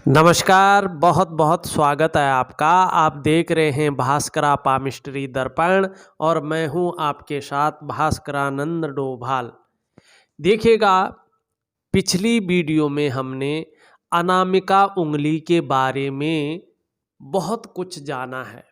नमस्कार, बहुत बहुत स्वागत है आपका। आप देख रहे हैं भास्करा पामिस्ट्री दर्पण और मैं हूं आपके साथ भास्करानंद डोभाल। देखिएगा, पिछली वीडियो में हमने अनामिका उंगली के बारे में बहुत कुछ जाना है।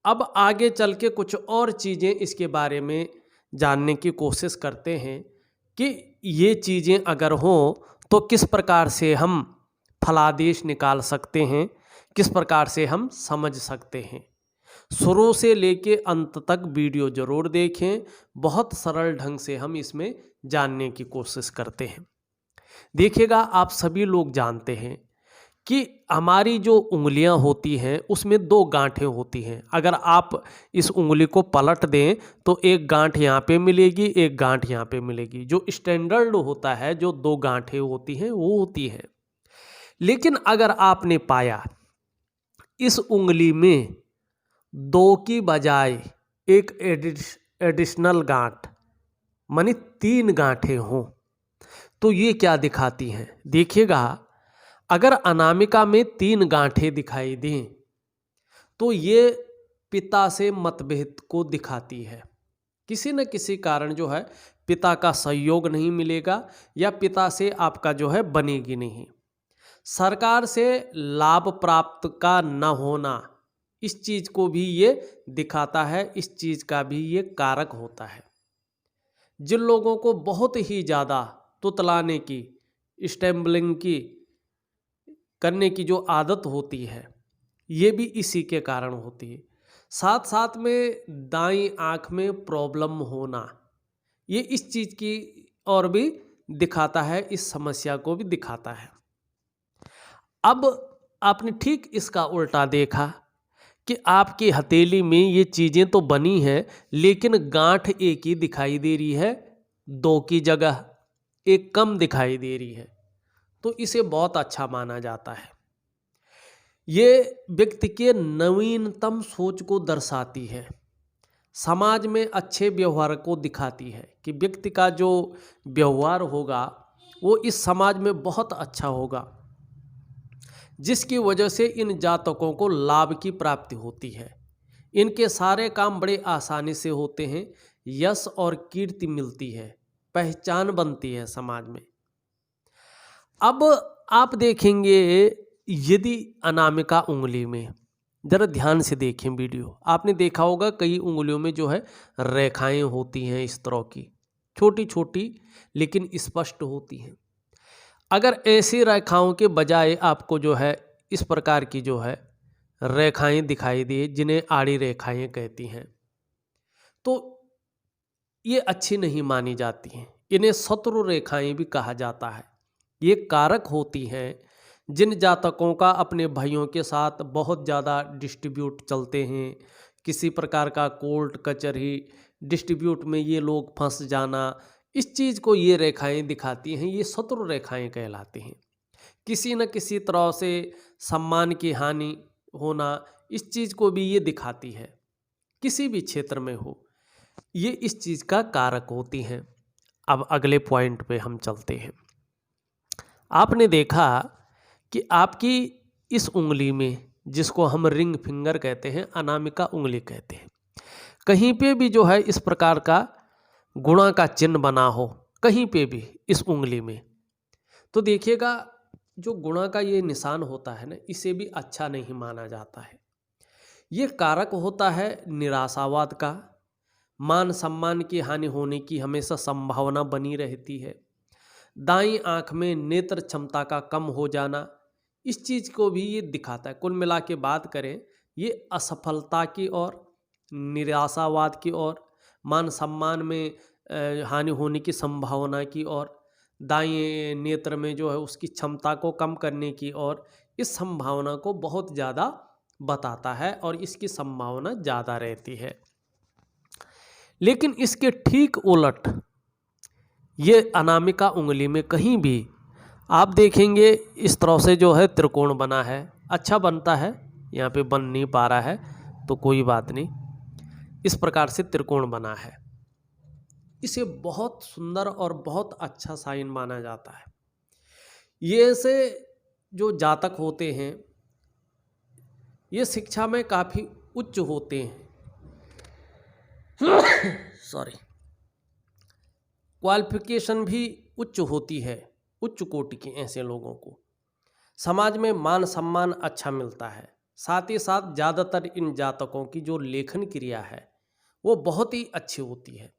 अब आगे चल के कुछ और चीज़ें इसके बारे में जानने की कोशिश करते हैं कि ये चीज़ें अगर हों तो किस प्रकार से हम फलादेश निकाल सकते हैं, किस प्रकार से हम समझ सकते हैं। शुरू से लेके अंत तक वीडियो ज़रूर देखें, बहुत सरल ढंग से हम इसमें जानने की कोशिश करते हैं। देखिएगा, आप सभी लोग जानते हैं कि हमारी जो उंगलियां होती हैं उसमें दो गांठें होती हैं। अगर आप इस उंगली को पलट दें तो एक गांठ यहाँ पे मिलेगी, एक गांठ यहाँ पे मिलेगी। जो स्टैंडर्ड होता है, जो दो गांठें होती हैं वो होती हैं। लेकिन अगर आपने पाया इस उंगली में दो की बजाय एक एडिशनल गांठ मानी तीन गांठें हों तो ये क्या दिखाती हैं? देखिएगा, अगर अनामिका में तीन गांठें दिखाई दें तो ये पिता से मतभेद को दिखाती है। किसी न किसी कारण जो है पिता का सहयोग नहीं मिलेगा या पिता से आपका जो है बनेगी नहीं। सरकार से लाभ प्राप्त का न होना, इस चीज़ को भी ये दिखाता है, इस चीज़ का भी ये कारक होता है। जिन लोगों को बहुत ही ज़्यादा तुतलाने की, स्टैम्बलिंग की करने की जो आदत होती है, ये भी इसी के कारण होती है। साथ साथ में दाईं आँख में प्रॉब्लम होना, ये इस चीज़ की और भी दिखाता है, इस समस्या को भी दिखाता है। अब आपने ठीक इसका उल्टा देखा कि आपकी हथेली में ये चीज़ें तो बनी हैं लेकिन गांठ एक ही दिखाई दे रही है, दो की जगह एक कम दिखाई दे रही है, तो इसे बहुत अच्छा माना जाता है। ये व्यक्ति के नवीनतम सोच को दर्शाती है, समाज में अच्छे व्यवहार को दिखाती है कि व्यक्ति का जो व्यवहार होगा वो इस समाज में बहुत अच्छा होगा, जिसकी वजह से इन जातकों को लाभ की प्राप्ति होती है। इनके सारे काम बड़े आसानी से होते हैं, यश और कीर्ति मिलती है, पहचान बनती है समाज में। अब आप देखेंगे, यदि अनामिका उंगली में जरा ध्यान से देखें वीडियो, आपने देखा होगा कई उंगलियों में जो है रेखाएं होती हैं इस तरह की, छोटी छोटी लेकिन स्पष्ट होती हैं। अगर ऐसी रेखाओं के बजाय आपको जो है इस प्रकार की जो है रेखाएं दिखाई दे, जिन्हें आड़ी रेखाएं कहती हैं, तो ये अच्छी नहीं मानी जाती हैं। इन्हें शत्रु रेखाएं भी कहा जाता है। ये कारक होती हैं जिन जातकों का अपने भाइयों के साथ बहुत ज़्यादा डिस्ट्रीब्यूट चलते हैं, किसी प्रकार का कोर्ट कचहरी डिस्ट्रीब्यूट में ये लोग फंस जाना, इस चीज़ को ये रेखाएं दिखाती हैं। ये शत्रु रेखाएं कहलाती हैं। किसी न किसी तरह से सम्मान की हानि होना, इस चीज़ को भी ये दिखाती है। किसी भी क्षेत्र में हो, ये इस चीज़ का कारक होती हैं। अब अगले पॉइंट पे हम चलते हैं। आपने देखा कि आपकी इस उंगली में, जिसको हम रिंग फिंगर कहते हैं, अनामिका उंगली कहते हैं, कहीं पे भी जो है इस प्रकार का गुणा का चिन्ह बना हो, कहीं पे भी इस उंगली में, तो देखिएगा जो गुणा का ये निशान होता है ना, इसे भी अच्छा नहीं माना जाता है। ये कारक होता है निराशावाद का, मान सम्मान की हानि होने की हमेशा संभावना बनी रहती है। दाईं आंख में नेत्र क्षमता का कम हो जाना, इस चीज़ को भी ये दिखाता है। कुल मिला के बात करें, ये असफलता की ओर, निराशावाद की ओर, मान सम्मान में हानि होने की संभावना की ओर, दाएं नेत्र में जो है उसकी क्षमता को कम करने की ओर, इस संभावना को बहुत ज़्यादा बताता है और इसकी संभावना ज़्यादा रहती है। लेकिन इसके ठीक उलट ये अनामिका उंगली में कहीं भी आप देखेंगे इस तरह से जो है त्रिकोण बना है, अच्छा बनता है, यहाँ पे बन नहीं पा रहा है तो कोई बात नहीं, इस प्रकार से त्रिकोण बना है। इसे बहुत सुंदर और बहुत अच्छा साइन माना जाता है। ये से जो जातक होते हैं ये शिक्षा में काफ़ी उच्च होते हैं। सॉरी, क्वालिफिकेशन भी उच्च होती है, उच्च कोटि के ऐसे लोगों को समाज में मान सम्मान अच्छा मिलता है। साथ ही साथ ज़्यादातर इन जातकों की जो लेखन क्रिया है वो बहुत ही अच्छी होती है।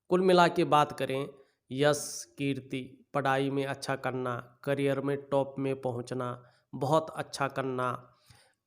कुल मिला के बात करें, यश, कीर्ति, पढ़ाई में अच्छा करना, करियर में टॉप में पहुंचना, बहुत अच्छा करना,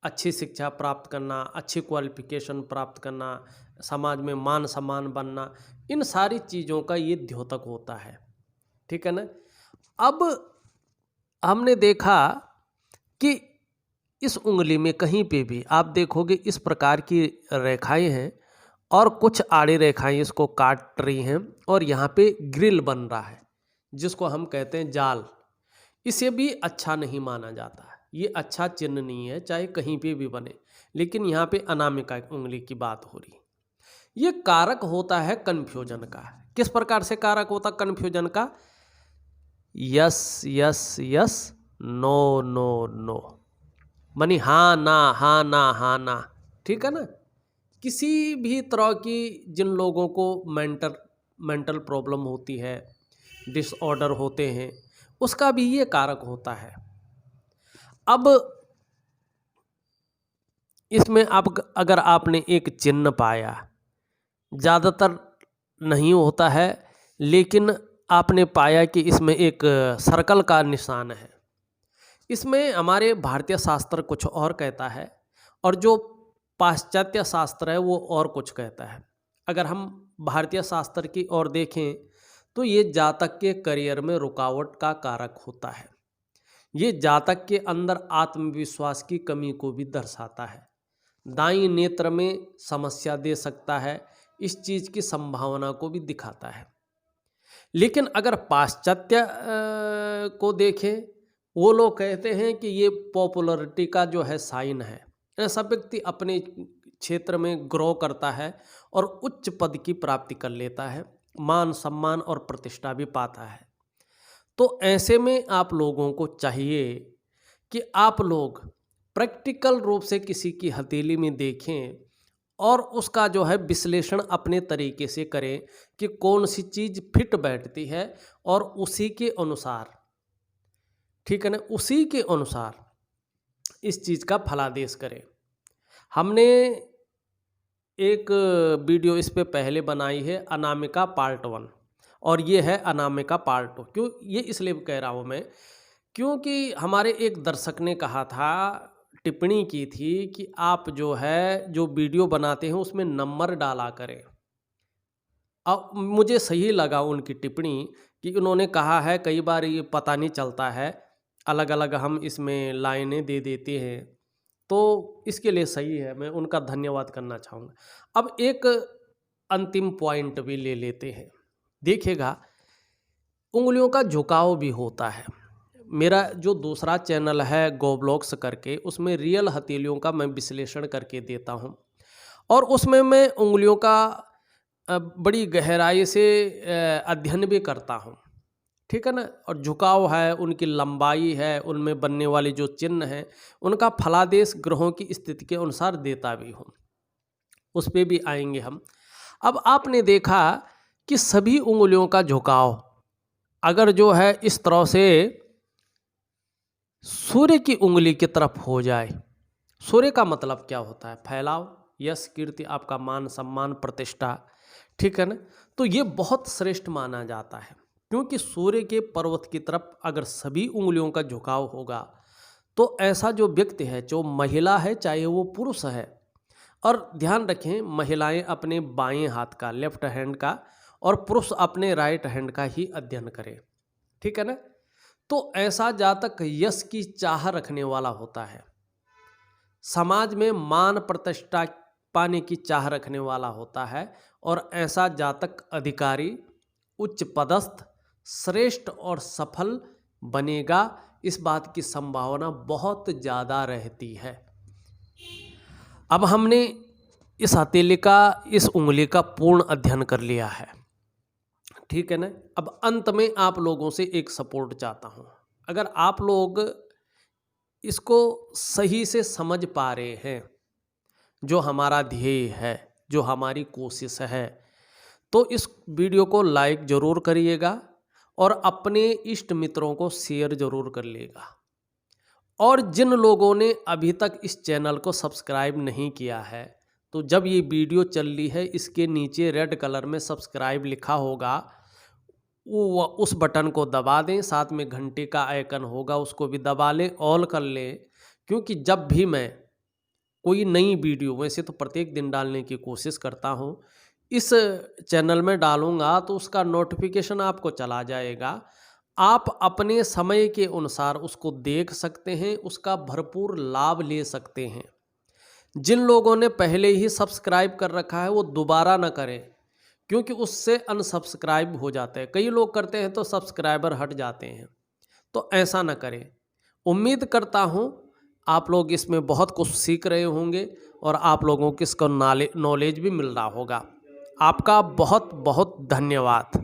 अच्छी शिक्षा प्राप्त करना, अच्छी क्वालिफिकेशन प्राप्त करना, समाज में मान सम्मान बनना, इन सारी चीज़ों का ये द्योतक होता है। ठीक है ना। अब हमने देखा कि इस उंगली में कहीं पे भी आप देखोगे इस प्रकार की रेखाएं हैं और कुछ आड़ी रेखाएं इसको काट रही हैं और यहाँ पे ग्रिल बन रहा है जिसको हम कहते हैं जाल। इसे भी अच्छा नहीं माना जाता है, ये अच्छा चिन्ह नहीं है, चाहे कहीं पे भी बने। लेकिन यहाँ पे अनामिका उंगली की बात हो रही। ये कारक होता है कन्फ्यूजन का। किस प्रकार से कारक होता कन्फ्यूजन का? Yes yes yes, no no no, मानी हाँ ना हाँ ना हाँ ना। ठीक है ना। किसी भी तरह की जिन लोगों को मेंटल प्रॉब्लम होती है, डिसऑर्डर होते हैं, उसका भी ये कारक होता है। अब इसमें आप अगर आपने एक चिन्ह पाया, ज़्यादातर नहीं होता है, लेकिन आपने पाया कि इसमें एक सर्कल का निशान है। इसमें हमारे भारतीय शास्त्र कुछ और कहता है और जो पाश्चात्य शास्त्र है वो और कुछ कहता है। अगर हम भारतीय शास्त्र की ओर देखें तो ये जातक के करियर में रुकावट का कारक होता है। ये जातक के अंदर आत्मविश्वास की कमी को भी दर्शाता है। दाईं नेत्र में समस्या दे सकता है, इस चीज़ की संभावना को भी दिखाता है। लेकिन अगर पाश्चात्य को देखें, वो लोग कहते हैं कि ये पॉपुलरिटी का जो है साइन है। ऐसा व्यक्ति अपने क्षेत्र में ग्रो करता है और उच्च पद की प्राप्ति कर लेता है, मान सम्मान और प्रतिष्ठा भी पाता है। तो ऐसे में आप लोगों को चाहिए कि आप लोग प्रैक्टिकल रूप से किसी की हथेली में देखें और उसका जो है विश्लेषण अपने तरीके से करें कि कौन सी चीज़ फिट बैठती है और उसी के अनुसार, ठीक है ना, उसी के अनुसार इस चीज़ का फलादेश करें। हमने एक वीडियो इस पे पहले बनाई है, अनामिका पार्ट 1, और ये है अनामिका पार्ट 2। क्यों ये इसलिए कह रहा हूँ मैं, क्योंकि हमारे एक दर्शक ने कहा था, टिप्पणी की थी कि आप जो है जो वीडियो बनाते हैं उसमें नंबर डाला करें। अब मुझे सही लगा उनकी टिप्पणी कि उन्होंने कहा है कई बार ये पता नहीं चलता है, अलग अलग हम इसमें लाइनें दे देते हैं, तो इसके लिए सही है, मैं उनका धन्यवाद करना चाहूँगा। अब एक अंतिम पॉइंट भी ले लेते हैं। देखिएगा, उंगलियों का झुकाव भी होता है। मेरा जो दूसरा चैनल है गोब्लॉग्स करके, उसमें रियल हथेलियों का मैं विश्लेषण करके देता हूँ और उसमें मैं उंगलियों का बड़ी गहराई से अध्ययन भी करता हूँ। ठीक है ना। और झुकाव है, उनकी लंबाई है, उनमें बनने वाले जो चिन्ह हैं, उनका फलादेश ग्रहों की स्थिति के अनुसार देता भी हूँ। उस पर भी आएंगे हम। अब आपने देखा कि सभी उंगलियों का झुकाव अगर जो है इस तरह से सूर्य की उंगली की तरफ हो जाए, सूर्य का मतलब क्या होता है? फैलाव, यश, कीर्ति, आपका मान सम्मान, प्रतिष्ठा। ठीक है ना। तो ये बहुत श्रेष्ठ माना जाता है, क्योंकि सूर्य के पर्वत की तरफ अगर सभी उंगलियों का झुकाव होगा तो ऐसा जो व्यक्ति है, जो महिला है चाहे वो पुरुष है, और ध्यान रखें महिलाएं अपने बाएं हाथ का, लेफ्ट हैंड का, और पुरुष अपने राइट हैंड का ही अध्ययन करें। ठीक है ना। तो ऐसा जातक यश की चाह रखने वाला होता है, समाज में मान प्रतिष्ठा पाने की चाह रखने वाला होता है, और ऐसा जातक अधिकारी, उच्च पदस्थ, श्रेष्ठ और सफल बनेगा। इस बात की संभावना बहुत ज़्यादा रहती है। अब हमने इस हथेली का, इस उंगली का पूर्ण अध्ययन कर लिया है। ठीक है ना। अब अंत में आप लोगों से एक सपोर्ट चाहता हूँ। अगर आप लोग इसको सही से समझ पा रहे हैं, जो हमारा ध्येय है, जो हमारी कोशिश है, तो इस वीडियो को लाइक ज़रूर करिएगा और अपने इष्ट मित्रों को शेयर ज़रूर कर लेगा। और जिन लोगों ने अभी तक इस चैनल को सब्सक्राइब नहीं किया है, तो जब ये वीडियो चल रही है इसके नीचे रेड कलर में सब्सक्राइब लिखा होगा, वो उस बटन को दबा दें, साथ में घंटे का आइकन होगा उसको भी दबा लें, ऑल कर लें, क्योंकि जब भी मैं कोई नई वीडियो, वैसे तो प्रत्येक दिन डालने की कोशिश करता हूँ, इस चैनल में डालूँगा तो उसका नोटिफिकेशन आपको चला जाएगा। आप अपने समय के अनुसार उसको देख सकते हैं, उसका भरपूर लाभ ले सकते हैं। जिन लोगों ने पहले ही सब्सक्राइब कर रखा है वो दोबारा ना करें, क्योंकि उससे अनसब्सक्राइब हो जाते हैं। कई लोग करते हैं तो सब्सक्राइबर हट जाते हैं, तो ऐसा ना करें। उम्मीद करता हूँ आप लोग इसमें बहुत कुछ सीख रहे होंगे और आप लोगों को इसका नॉलेज भी मिल रहा होगा। आपका बहुत बहुत धन्यवाद।